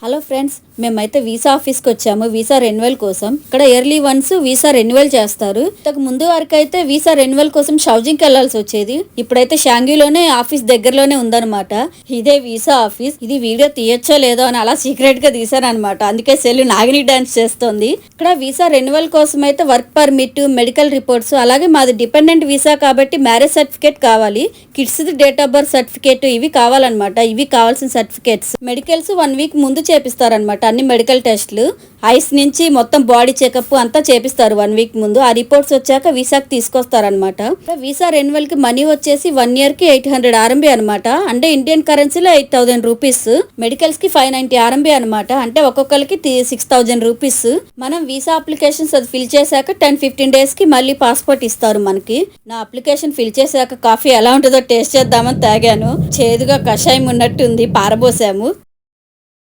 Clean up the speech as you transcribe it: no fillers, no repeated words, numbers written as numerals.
Hello friends, మేమైతే visa ఆఫీస్కి వచ్చాము వీసా రెన్యువల్ కోసం. ఇక్కడ ఇయర్లీ వన్స్ వీసా రెన్యువల్ చేస్తారు. ఇంతకు ముందు వరకు అయితే వీసా రెన్యువల్ కోసం షౌజింగ్కి వెళ్లాల్సి వచ్చేది. ఇప్పుడైతే షాంగ్యూలోనే ఆఫీస్ దగ్గరలోనే ఉందన్నమాట. ఇదే వీసా ఆఫీస్. ఇది వీడియో తీయొచ్చో లేదో అని అలా సీక్రెట్ గా తీసానమాట. అందుకే సెల్ నాగిని డాన్స్ చేస్తోంది. ఇక్కడ వీసా రెన్యువల్ కోసం అయితే వర్క్ పర్మిట్, మెడికల్ రిపోర్ట్స్, అలాగే మాది డిపెండెంట్ వీసా కాబట్టి మ్యారేజ్ సర్టిఫికేట్ కావాలి, kids date of birth certificate ఇవి కావాలన్నమాట. ఇవి కావాల్సిన సర్టిఫికేట్స్. మెడికల్స్ 1 వీక్ ముందు చేపిస్తారనమాట. అన్ని మెడికల్ టెస్ట్లు, ఐస్ నుంచి మొత్తం బాడీ చెకప్ అంతా చేపిస్తారు 1 వీక్ ముందు. ఆ రిపోర్ట్స్ వచ్చాక వీసాకి తీసుకొస్తారనమాట. వీసా రెన్యువల్ కి మనీ వచ్చేసి 1 year కి 800 RMB అనమాట. అంటే ఇండియన్ కరెన్సీలో 8000 రూపీస్. మెడికల్స్ కి 590 RMB అనమాట. అంటే ఒక్కొక్కరికి 6000 రూపీస్. మనం వీసా అప్లికేషన్స్ అది ఫిల్ చేశాక 10-15 days కి మళ్ళీ పాస్పోర్ట్ ఇస్తారు మనకి. నా అప్లికేషన్ ఫిల్ చేశాక కాఫీ ఎలా ఉంటుందో టేస్ట్ చేద్దామని తాగాను. చేదుగా కషాయం ఉన్నట్టుంది, పారబోసాము.